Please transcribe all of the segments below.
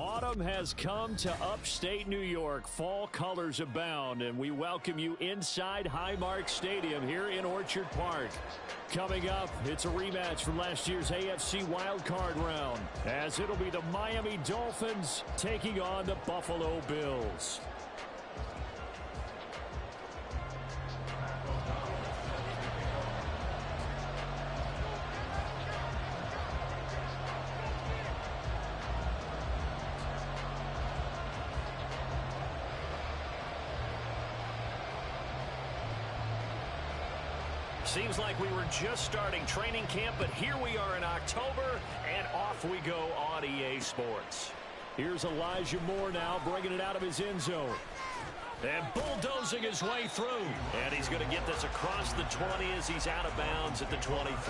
Autumn has come to upstate New York. Fall colors abound, and we welcome you inside Highmark Stadium here in Orchard Park. Coming up, it's a rematch from last year's AFC wildcard round, as it'll be the Miami Dolphins taking on the Buffalo Bills. Seems like we were just starting training camp, but here we are in October, and off we go on EA Sports. Here's Elijah Moore now, bringing it out of his end zone. And bulldozing his way through. And he's going to get this across the 20 as he's out of bounds at the 23.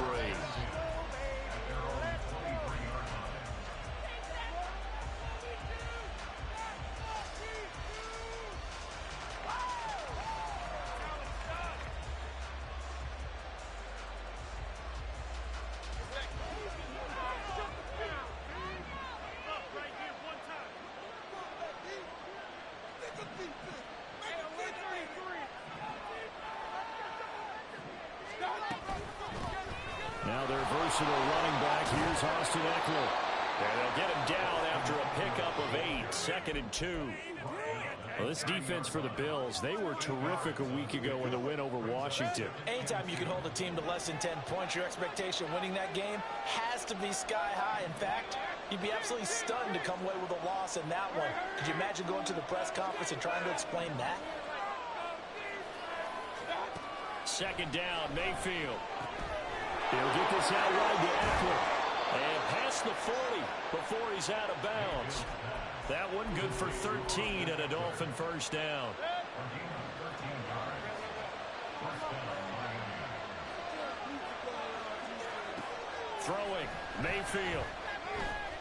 Now their versatile running back, here's Austin Eckler. And they'll get him down after a pickup of 8, 2nd and 2. Well, this defense for the Bills, they were terrific a week ago in the win over Washington. Anytime you can hold a team to less than 10 points, your expectation of winning that game has to be sky high. In fact, you'd be absolutely stunned to come away with a loss in that one. Could you imagine going to the press conference and trying to explain that? 2nd down, Mayfield. He'll get this out wide to Eckler. And past the 40 before he's out of bounds. That one good for 13 and a Dolphin first down. Throwing, Mayfield.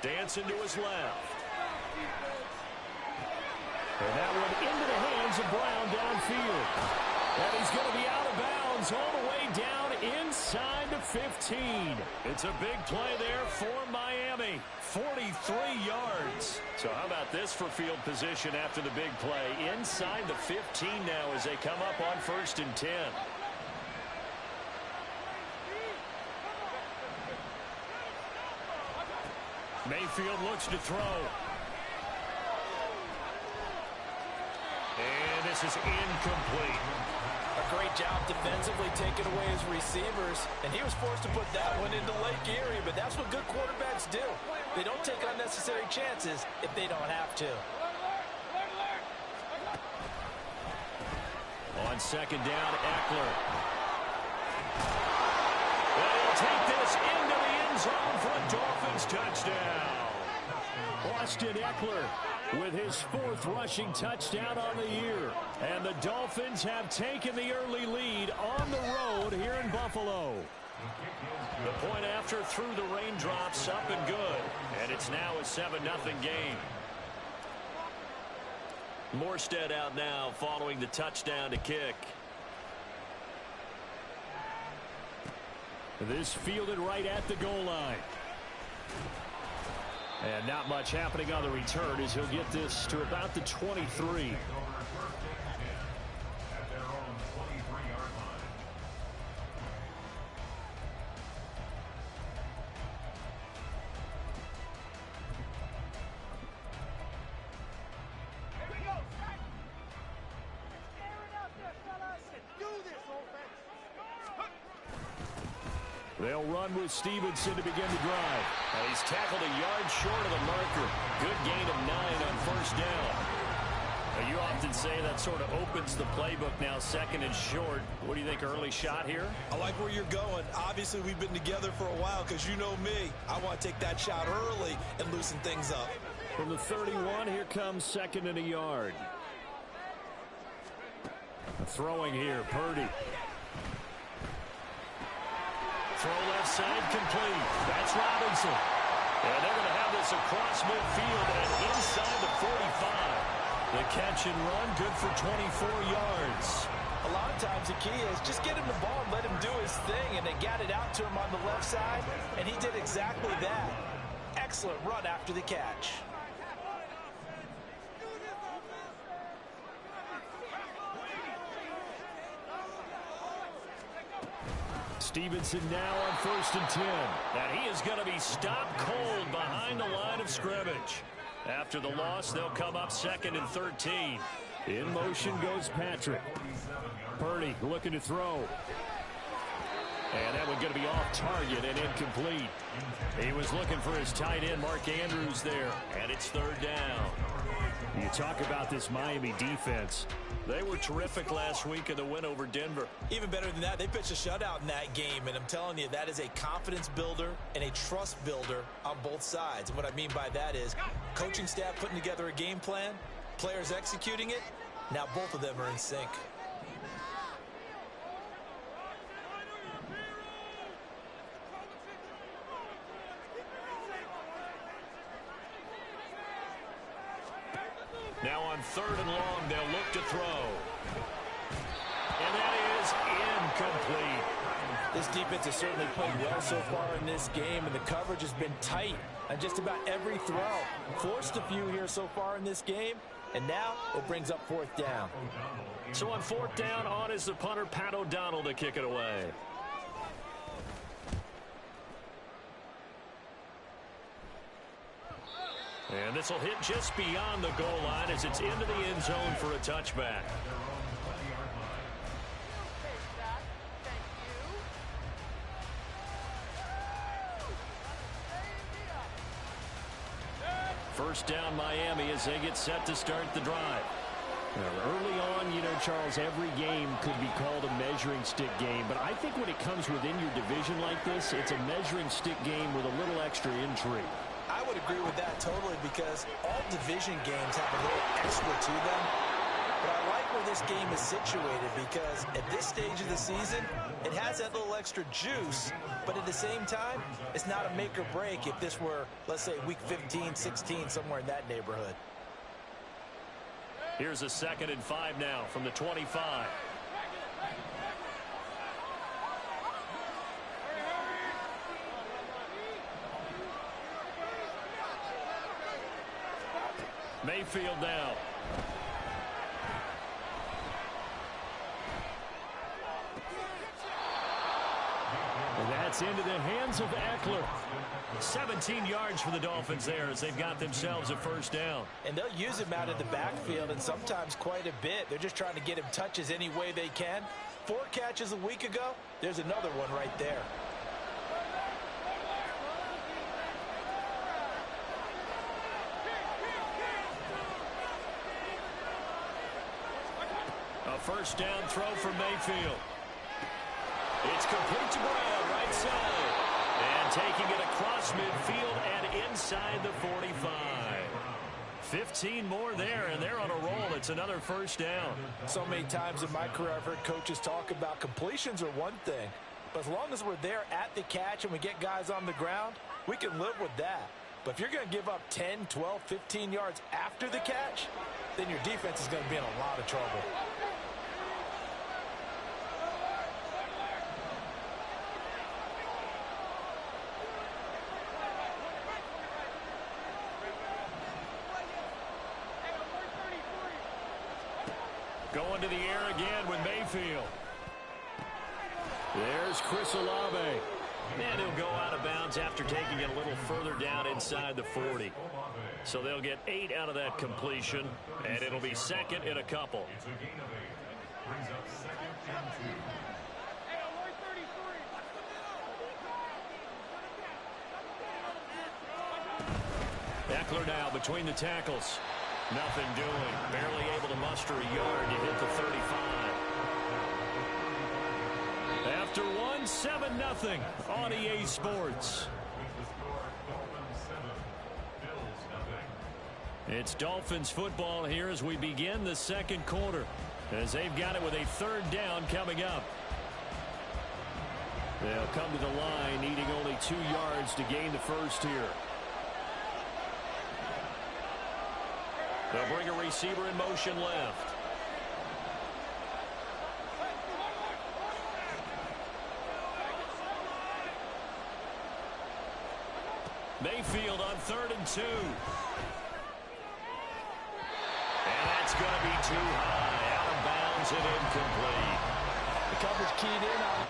Dancing to his left. And that one into the hands of Brown downfield. And he's going to be out of bounds all the way down inside the 15. It's a big play there for Miami. 43 yards. So how about this for field position after the big play? Inside the 15 now as they come up on 1st and 10. Mayfield looks to throw. And this is incomplete. A great job defensively taking away his receivers, and he was forced to put that one into Lake Erie, but that's what good quarterbacks do. They don't take unnecessary chances if they don't have to. On 2nd down, Eckler. And he'll take this into the end zone for a Dolphins touchdown. Austin Eckler with his 4th rushing touchdown on the year. And the Dolphins have taken the early lead on the road here in Buffalo. The point after through the raindrops, up and good. And it's now a 7-0 game. Morstead out now following the touchdown to kick. This fielded right at the goal line. And not much happening on the return as he'll get this to about the 23. They'll run with Stevenson to begin the drive. He's tackled a yard short of the marker. Good gain of 9 on 1st down. You often say that sort of opens the playbook now, 2nd and short. What do you think, early shot here? I like where you're going. Obviously, we've been together for a while because you know me. I want to take that shot early and loosen things up. From the 31, here comes 2nd and a yard. Throwing here, Purdy. Throw left side complete. That's Robinson. And they're going to have this across midfield and inside the 45. The catch and run, good for 24 yards. A lot of times the key is just get him the ball and let him do his thing, and they got it out to him on the left side, and he did exactly that. Excellent run after the catch. Stevenson now on 1st and 10. And he is going to be stopped cold behind the line of scrimmage. After the loss, they'll come up 2nd and 13. In motion goes Patrick. Purdy looking to throw. And that one going to be off target and incomplete. He was looking for his tight end, Mark Andrews, there. And it's 3rd down. You talk about this Miami defense. They were terrific last week in the win over Denver. Even better than that, they pitched a shutout in that game, and I'm telling you, that is a confidence builder and a trust builder on both sides. And what I mean by that is coaching staff putting together a game plan, players executing it. Now both of them are in sync. Now on 3rd and long, they'll look to throw. And that is incomplete. This defense has certainly played well so far in this game, and the coverage has been tight on just about every throw. Forced a few here so far in this game, and now it brings up 4th down. So on 4th down, on is the punter, Pat O'Donnell, to kick it away. And this will hit just beyond the goal line as it's into the end zone for a touchback. First down Miami as they get set to start the drive. Now, early on, you know, Charles, every game could be called a measuring stick game. But I think when it comes within your division like this, it's a measuring stick game with a little extra intrigue. I would agree with that totally because all division games have a little extra to them. But I like where this game is situated because at this stage of the season, it has that little extra juice. But at the same time, it's not a make or break if this were, let's say, week 15, 16, somewhere in that neighborhood. Here's a 2nd and 5 now from the 25. Mayfield now. And that's into the hands of Eckler. 17 yards for the Dolphins there as they've got themselves a 1st down. And they'll use him out of the backfield and sometimes quite a bit. They're just trying to get him touches any way they can. 4 catches a week ago. There's another one right there. A 1st down throw from Mayfield. It's complete to Brown, right side. And taking it across midfield and inside the 45. 15 more there, and they're on a roll. It's another 1st down. So many times in my career I've heard coaches talk about completions are one thing. But as long as we're there at the catch and we get guys on the ground, we can live with that. But if you're going to give up 10, 12, 15 yards after the catch, then your defense is going to be in a lot of trouble. Going to the air again with Mayfield. There's Chris Olave. And he'll go out of bounds after taking it a little further down inside the 40. So they'll get 8 out of that completion, and it'll be 2nd and a couple. Eckler now between the tackles. Nothing doing. Barely able to muster a yard to hit the 35. After one, 7-0 on EA Sports. It's Dolphins football here as we begin the 2nd quarter, as they've got it with a 3rd down coming up. They'll come to the line needing only 2 yards to gain the 1st here. They'll bring a receiver in motion left. Mayfield on 3rd and 2. And that's going to be too high. Out of bounds and incomplete. The coverage keyed in on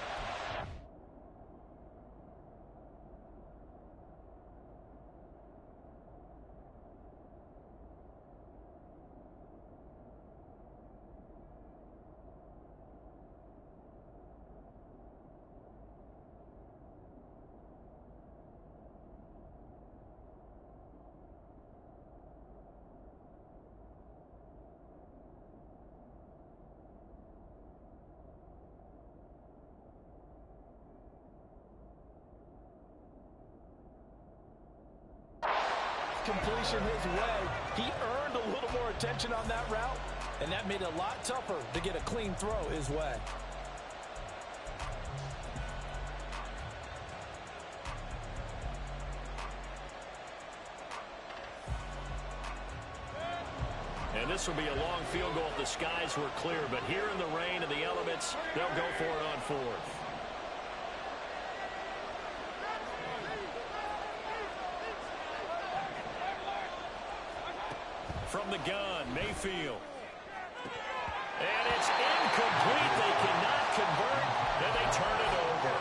completion his way. He earned a little more attention on that route, and that made it a lot tougher to get a clean throw his way. And this will be a long field goal if the skies were clear. But here in the rain and the elements, they'll go for it on fourth. From the gun, Mayfield. And it's incomplete. They cannot convert, and they turn it over.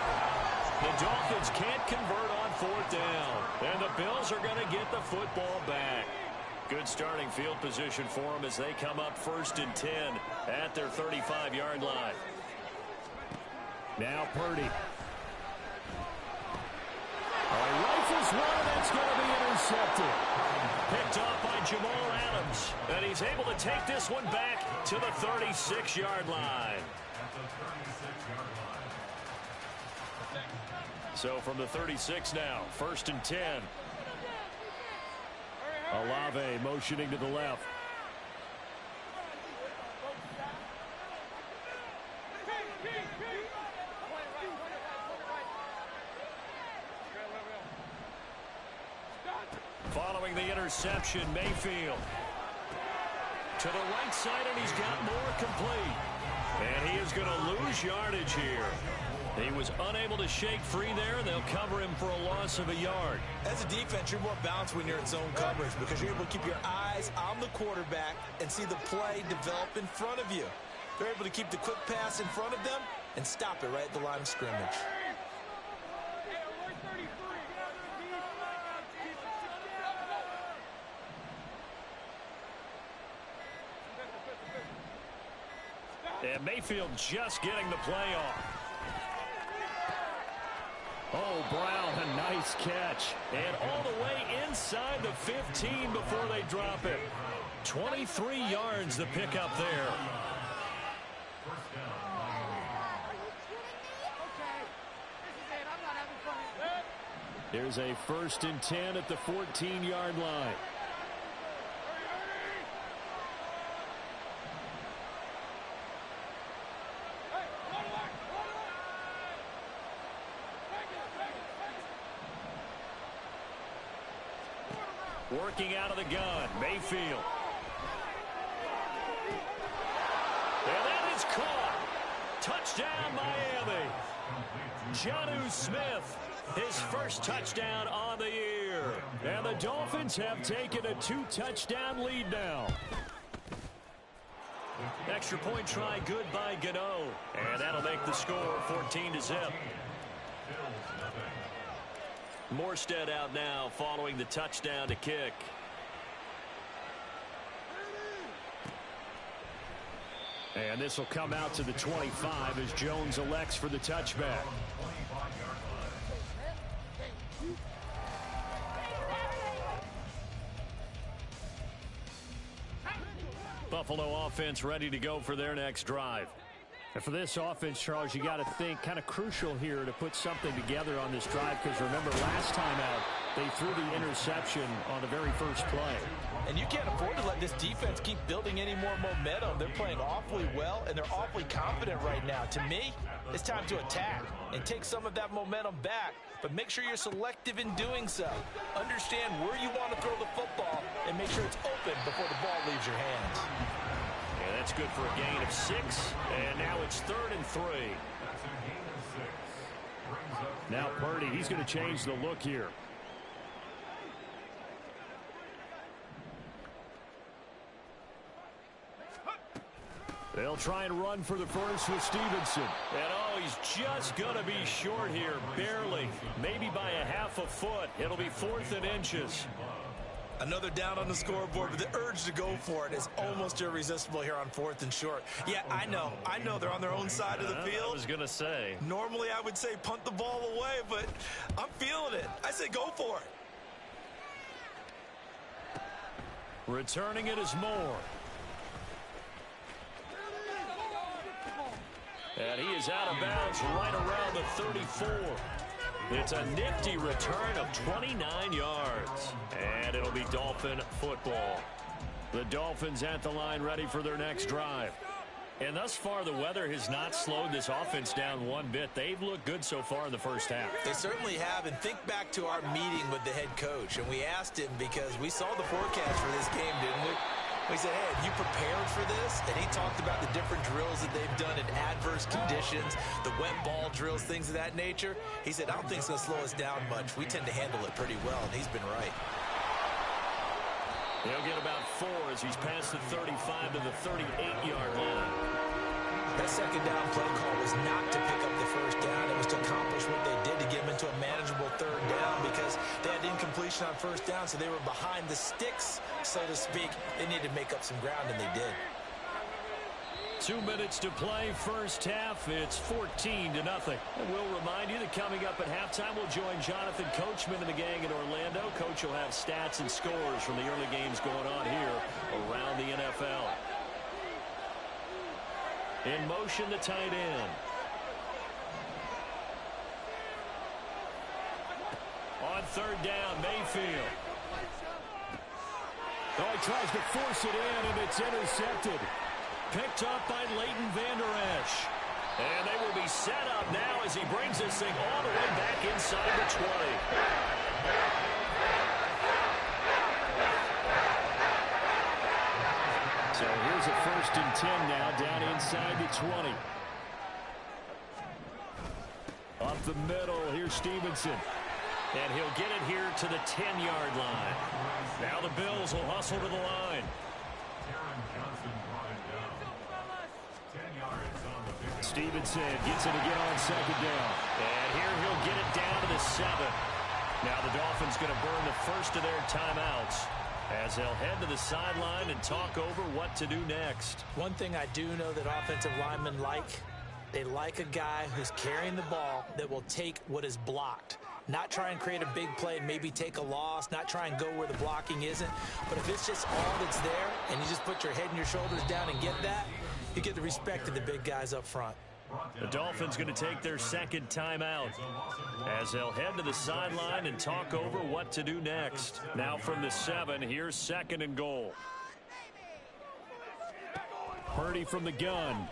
The Dolphins can't convert on fourth down. And the Bills are going to get the football back. Good starting field position for them as they come up 1st and 10 at their 35-yard line. Now Purdy. Rifles one, that's going to be intercepted. Picked off by Jamal Adams. And he's able to take this one back to the 36-yard line. So from the 36 now, 1st and 10. Olave motioning to the left. Following the interception, Mayfield. To the right side, and he's got more complete. And he is going to lose yardage here. He was unable to shake free there. They'll cover him for a loss of a yard. As a defense, you're more balanced when you're in zone coverage because you're able to keep your eyes on the quarterback and see the play develop in front of you. They're able to keep the quick pass in front of them and stop it right at the line of scrimmage. And Mayfield just getting the play off. Oh, Brown, a nice catch. And all the way inside the 15 before they drop it. 23 yards the pickup there. There's a 1st and 10 at the 14-yard line. Working out of the gun, Mayfield. And that is caught. Touchdown, Miami. Jonnu Smith, his first touchdown on the year. And the Dolphins have taken a 2-touchdown lead now. Extra point try, good by Gano. And that'll make the score 14-0. Morstead out now following the touchdown to kick. And this will come out to the 25 as Jones elects for the touchback. Buffalo offense ready to go for their next drive. And for this offense, Charles, you got to think kind of crucial here to put something together on this drive because remember last time out they threw the interception on the very first play. And you can't afford to let this defense keep building any more momentum. They're playing awfully well and they're awfully confident right now. To me, it's time to attack and take some of that momentum back. But make sure you're selective in doing so. Understand where you want to throw the football and make sure it's open before the ball leaves your hands. Yeah, that's good for a gain of 6. And now it's 3rd and 3. Now Purdy, he's going to change the look here. They'll try and run for the first with Stevenson. And oh, he's just going to be short here, barely. Maybe by a half a foot. It'll be 4th and inches. Another down on the scoreboard, but the urge to go for it is almost irresistible here on 4th and short. Yeah, I know they're on their own side of the field. I was going to say. Normally I would say punt the ball away, but I'm feeling it. I say go for it. Returning it is Moore. And he is out of bounds right around the 34. It's a nifty return of 29 yards. And it'll be Dolphin football. The Dolphins at the line ready for their next drive. And thus far, the weather has not slowed this offense down one bit. They've looked good so far in the first half. They certainly have. And think back to our meeting with the head coach. And we asked him because we saw the forecast for this game, didn't we? We said, hey, have you prepared for this? And he talked about the different drills that they've done in adverse conditions, the wet ball drills, things of that nature. He said, I don't think it's going to slow us down much. We tend to handle it pretty well, and he's been right. He'll get about 4 as he's past the 35 to the 38-yard line. That second down play call was not to pick up the first down. It was to accomplish what they did to get them into a manageable third down because they had incompletion on first down, so they were behind the sticks, so to speak. They needed to make up some ground, and they did. 2 minutes to play, first half. It's 14-0. And we'll remind you that coming up at halftime, we'll join Jonathan Coachman and the gang in Orlando. Coach will have stats and scores from the early games going on here around the NFL. In motion, the tight end. On third down, Mayfield. Oh, he tries to force it in, and it's intercepted. Picked up by Leighton Vander Esch. And they will be set up now as he brings this thing all the way back inside the 20. So here's a 1st and 10 now down inside the 20. Up the middle, here's Stevenson. And he'll get it here to the 10-yard line. Now the Bills will hustle to the line. Stevenson gets it again on second down. And here he'll get it down to the 7. Now the Dolphins going to burn the first of their timeouts as they'll head to the sideline and talk over what to do next. One thing I do know that offensive linemen like, they like a guy who's carrying the ball that will take what is blocked. Not try and create a big play and maybe take a loss, not try and go where the blocking isn't. But if it's just all that's there and you just put your head and your shoulders down and get that, you get the respect of the big guys up front. The Dolphins going to take their second timeout as they'll head to the sideline and talk over what to do next. Now from the 7, here's 2nd and goal. Purdy from the gun.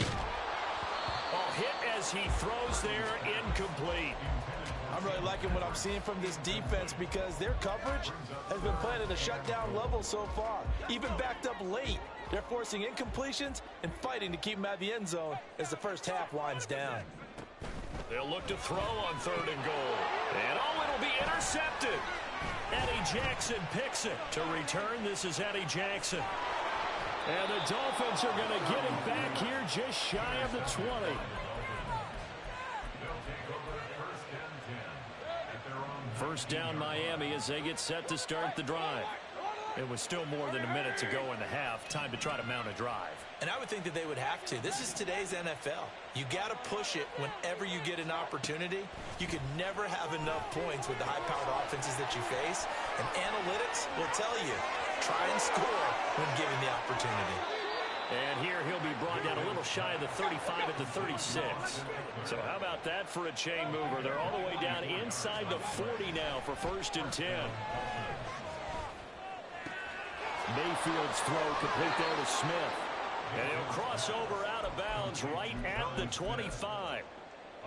Oh, hit as he throws there, incomplete. I'm really liking what I'm seeing from this defense because their coverage has been playing at a shutdown level so far. Even backed up late, they're forcing incompletions and fighting to keep them out of the end zone as the first half winds down. They'll look to throw on 3rd and goal. And oh, it'll be intercepted. Eddie Jackson picks it. To return, this is Eddie Jackson. And the Dolphins are going to get it back here just shy of the 20. First down Miami as they get set to start the drive. It was still more than a minute to go in the half. Time to try to mount a drive. And I would think that they would have to. This is today's NFL. You got to push it whenever you get an opportunity. You could never have enough points with the high-powered offenses that you face. And analytics will tell you, try and score when given the opportunity. And here he'll be brought down a little shy of the 35 at the 36. So how about that for a chain mover? They're all the way down inside the 40 now for 1st and 10. Mayfield's throw complete there to Smith. And he'll cross over out of bounds right at the 25.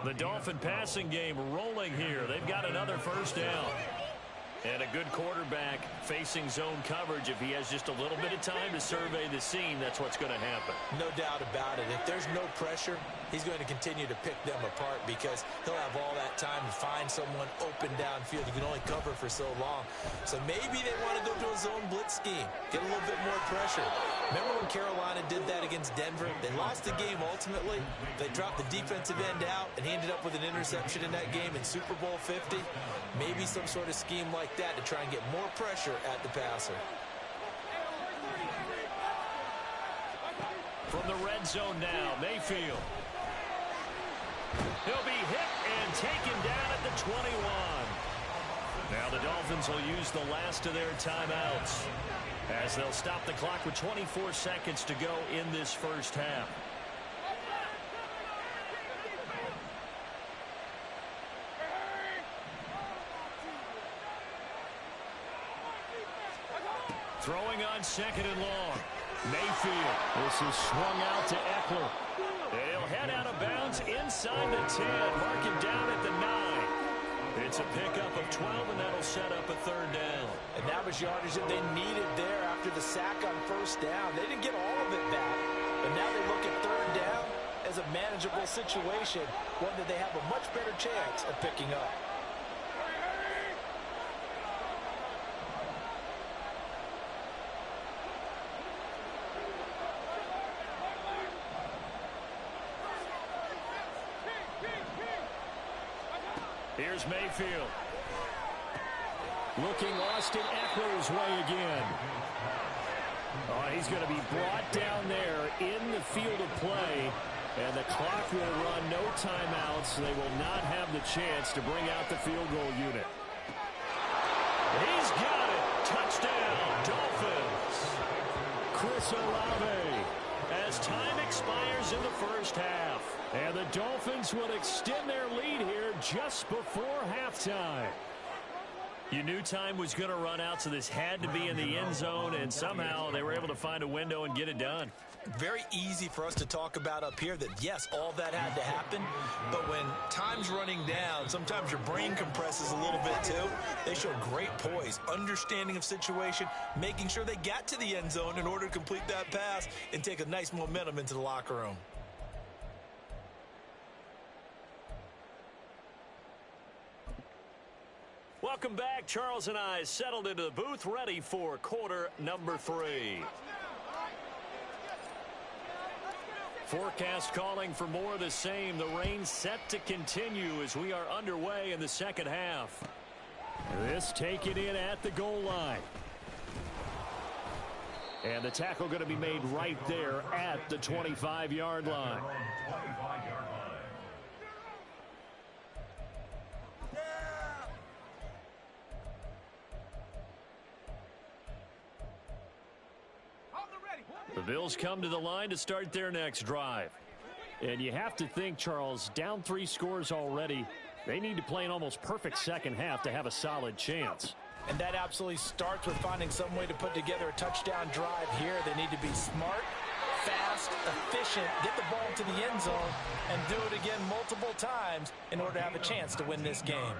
The Dolphin passing game rolling here. They've got another first down. And a good quarterback facing zone coverage. If he has just a little bit of time to survey the scene, that's what's going to happen. No doubt about it. If there's no pressure, he's going to continue to pick them apart because he'll have all that time to find someone open downfield. You can only cover for so long. So maybe they want to go to a zone blitz scheme, get a little bit more pressure. Remember when Carolina did that against Denver? They lost the game ultimately. They dropped the defensive end out, and he ended up with an interception in that game in Super Bowl 50. Maybe some sort of scheme like that to try and get more pressure at the passer. From the red zone now, Mayfield. He'll be hit and taken down at the 21. Now the Dolphins will use the last of their timeouts as they'll stop the clock with 24 seconds to go in this first half. Throwing on second and long. Mayfield. This is swung out to Eckler. And he'll head out of bounds inside the 10. Mark him down at the 9. It's a pickup of 12, and that'll set up a third down. And that was yardage that they needed there after the sack on first down. They didn't get all of it back, but now they look at third down as a manageable situation, one that they have a much better chance of picking up. Here's Mayfield. Looking Austin Eckler's way again. Oh, he's going to be brought down there in the field of play. And the clock will run, no timeouts. They will not have the chance to bring out the field goal unit. He's got it. Touchdown, Dolphins. Chris Olave. As time expires in the first half. And the Dolphins will extend their lead here just before halftime. You knew time was going to run out, so this had to be in the end zone, and somehow they were able to find a window and get it done. Very easy for us to talk about up here that, yes, all that had to happen, but when time's running down, sometimes your brain compresses a little bit too. They show great poise, understanding of situation, making sure they got to the end zone in order to complete that pass and take a nice momentum into the locker room. Welcome back. Charles and I settled into the booth, ready for quarter number 3. Forecast calling for more of the same. The rain set to continue as we are underway in the second half. This taken in at the goal line. And the tackle going to be made right there at the 25-yard line. The Bills come to the line to start their next drive. And you have to think, Charles, down 3 scores already. They need to play an almost perfect second half to have a solid chance. And that absolutely starts with finding some way to put together a touchdown drive here. They need to be smart, fast, efficient, get the ball to the end zone, and do it again multiple times in order to have a chance to win this game.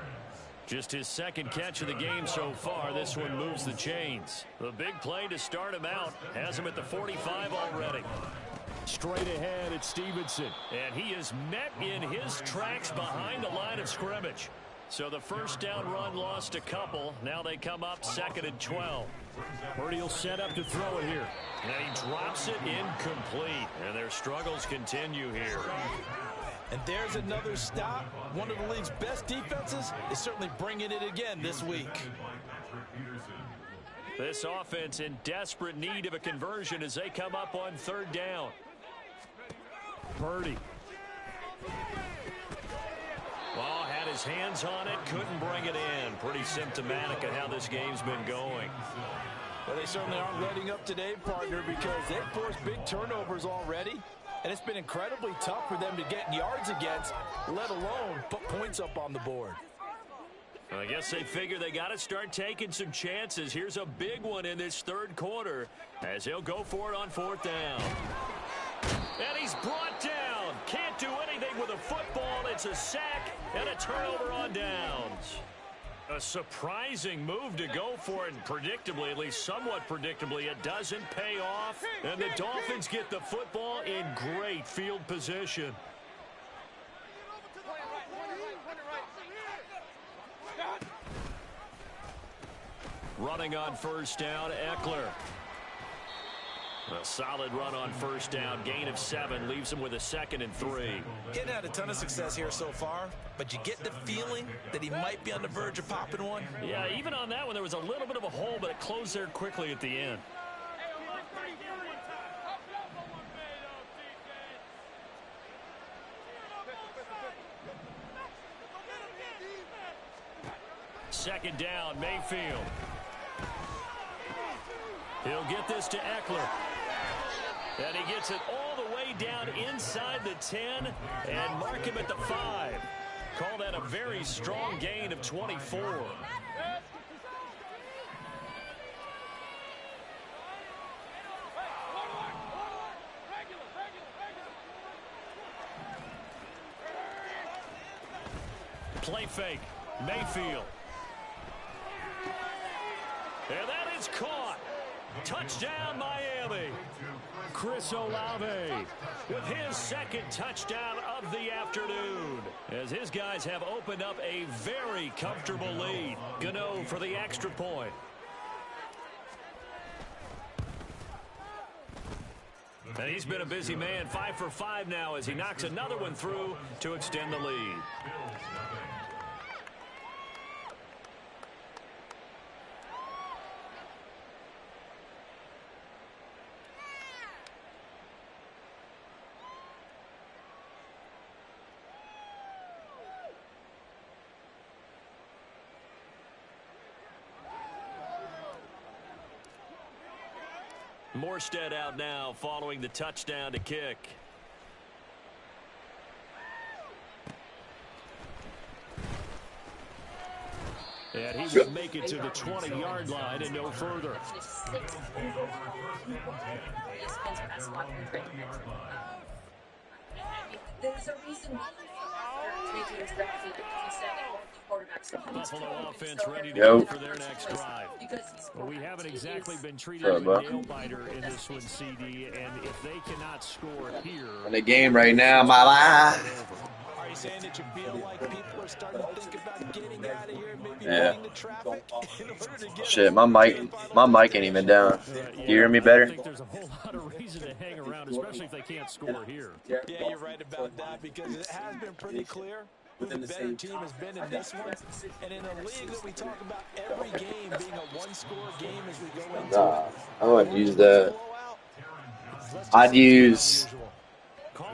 Just his second catch of the game so far. This one moves the chains. The big play to start him out has him at the 45 already. Straight ahead, it's Stevenson. And he is met in his tracks behind the line of scrimmage. So the first down run lost a couple. Now they come up 2nd and 12. Purdy will set up to throw it here. And he drops it incomplete. And their struggles continue here. And there's another stop. One of the league's best defenses is certainly bringing it again this week. This offense in desperate need of a conversion as they come up on 3rd down. Purdy. Well, had his hands on it, couldn't bring it in. Pretty symptomatic of how this game's been going. Well, they certainly aren't letting up today, partner, because they've forced big turnovers already. And it's been incredibly tough for them to get yards against, let alone put points up on the board. I guess they figure they got to start taking some chances. Here's a big one in this 3rd quarter as he'll go for it on 4th down. And he's brought down. Can't do anything with a football. It's a sack and a turnover on downs. A surprising move to go for it, and predictably, at least somewhat predictably, it doesn't pay off. And the Dolphins get the football in great field position. Running on 1st down, Eckler. A solid run on 1st down, gain of 7, leaves him with a 2nd and 3. Getting had a ton of success here so far, but you get the feeling that he might be on the verge of popping one. Yeah, even on that one, there was a little bit of a hole, but it closed there quickly at the end. Second down, Mayfield. He'll get this to Eckler. And he gets it all the way down inside the 10 and mark him at the 5. Call that a very strong gain of 24. Play fake. Mayfield. And that is caught. Touchdown, Miami. Chris Olave With his second touchdown of the afternoon. As his guys have opened up a very comfortable lead. Gano for the extra point. And he's been a busy man. 5 for 5 now as he knocks another one through to extend the lead. Morstead out now following the touchdown to kick. And he will make it to the 20-yard line and no further. There's a reason Buffalo offense ready to go for their next drive. Well, we haven't exactly been treated to a nail-biter in this one, CD, and if they cannot score here... In the game right now, my life. Are you saying that you feel like people are starting to think about getting out of here, maybe Yeah. beating the traffic in order to get Shit, my mic ain't even down. Can you hear me better? I think there's a whole lot of reason to hang around, especially if they can't score here. Yeah, you're right about that because it has been pretty clear who the better team has been in this one. And in a league that we talk about every game being a one-score game as we go into Nah, I wouldn't use that. I'd use...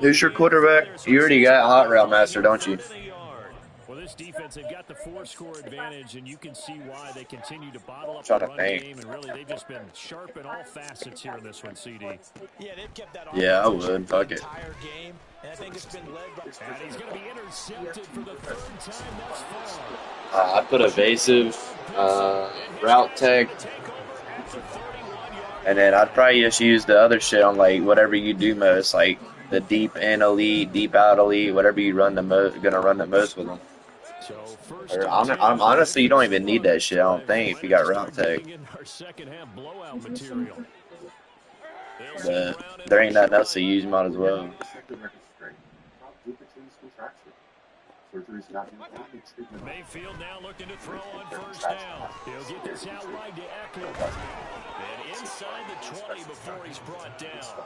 Who's your quarterback? You already got Hot Route Master, don't you? Well, this defense, they've got the 4-score advantage, and you can see why they continue to bottle up Trying the to run think. game, and really they've just been sharp in all facets here in this one, CD. Yeah, they've kept that Yeah, I offense would. Fuck the it. entire game, and I think it's been led by... And he's going to be intercepted for the third time thus far. I'd put evasive, route tech, and then I'd probably just use the other shit on like whatever you do most, like the deep in elite, deep out elite, whatever you run the most, gonna run the most with them. So first Or I'm honestly, you don't even need that shit. I don't think if you got route tech. our second half blowout material. But there ain't nothing else to use. Might as well. Mayfield now looking to throw on first down. He'll get this out wide to Eckler. And inside the 20 before he's brought down.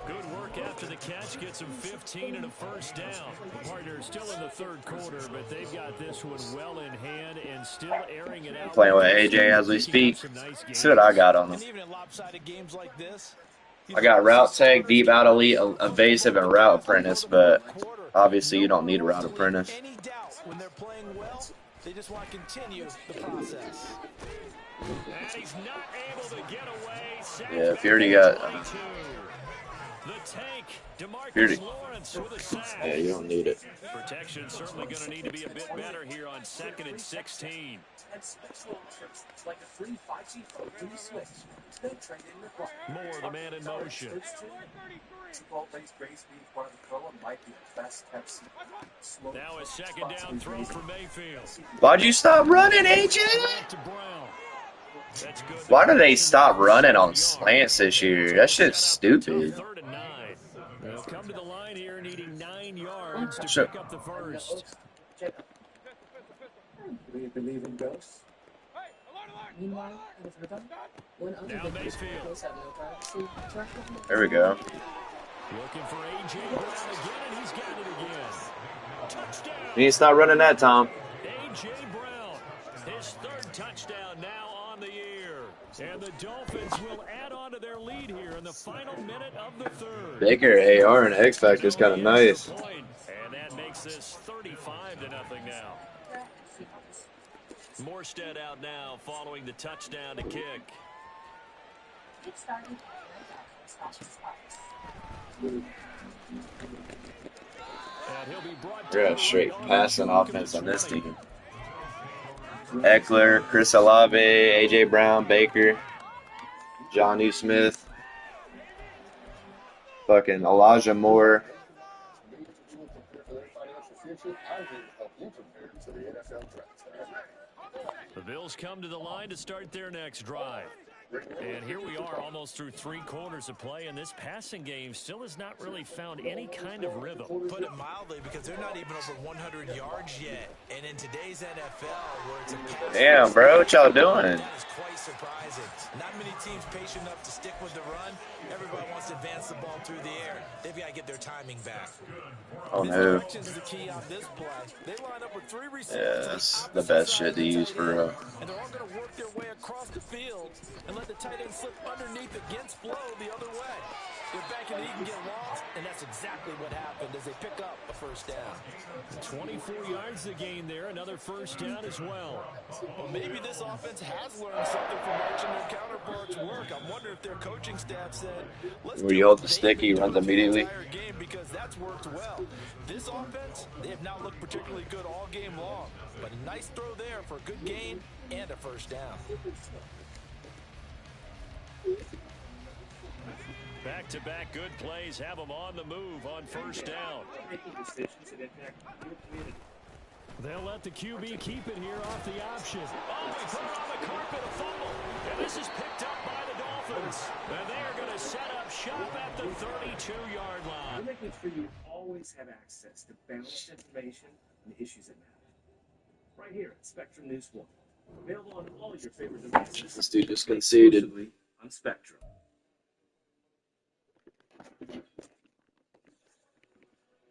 Good work after the catch. Gets him 15 and a first down. The partners still in the third quarter, but they've got this one well in hand and still airing it out. Playing with AJ as we speak. See what I got on them. And even in lopsided games like this, I got route tech, deep out elite, evasive, and route apprentice. But obviously, you don't need a route apprentice. any doubt when they're playing well, they just want to continue the process. And he's not able to get away. Yeah, if you already got. The tank, Here DeMarcus Lawrence with a sack. Yeah, you don't need it. Protection certainly going to need to be a bit better here on 2nd and 16. Moore, the man in motion. Now a second down throw for Mayfield. Why'd you stop running, AJ? To Brown. That's good. Why do they stop running on slants this year? That shit's stupid. 3rd and 9. They'll come to the line here needing 9 yards to Sure. pick up the first. believe in ghosts. Meanwhile, Now Mayfield. There we go. Looking for A.J. Brown again, and he's got it again. Touchdown. You need to stop running that, Tom. A.J. Brown. His 3rd touchdown now on the year. And the Dolphins will add on to their lead here in the final minute of the third. Baker, AR, and X Factor is kind of nice. And that makes this 35-0 now. Morstead out now following the touchdown to kick. We're a straight passing offense on this team. Eckler, Chris Olave, A.J. Brown, Baker, Jonnu Smith, fucking Elijah Moore, The Bills come to the line to start their next drive. And here we are almost through 3 quarters of play, and this passing game still has not really found any kind of rhythm. Put it mildly, because they're not even over 100 yards yet. And in today's NFL, where it's a pass, Damn, bro, what y'all doing? that is quite surprising. Not many teams patient enough to stick with the run. Everybody wants to advance the ball through the air. They've got to get their timing back. Oh no. Is the key on this play. They line up with 3 receivers. Yeah, that's the best shit to use for real. And they're all going to work their way across the field and let the tight end slip underneath against flow the other way. They're banking that he can get lost, and that's exactly what happened as they pick up a first down. 24 yards to gain there, another first down as well. Well, maybe this offense has learned something from watching their counterparts work. I wonder if their coaching staff said, let's Where you hold the stick, he runs immediately. game because that's worked well. This offense, they have not looked particularly good all game long, but a nice throw there for a good gain and a first down. Back-to-back good plays have them on the move on first down. They'll let the QB keep it here off the option. Oh, they put it on the carpet, a fumble. And this is picked up by the Dolphins. And they are going to set up shop at the 32-yard line. We're making sure you always have access to balanced information and issues that matter. Right here at Spectrum News 1. Available on all your favorite devices. This dude just conceded. On Spectrum.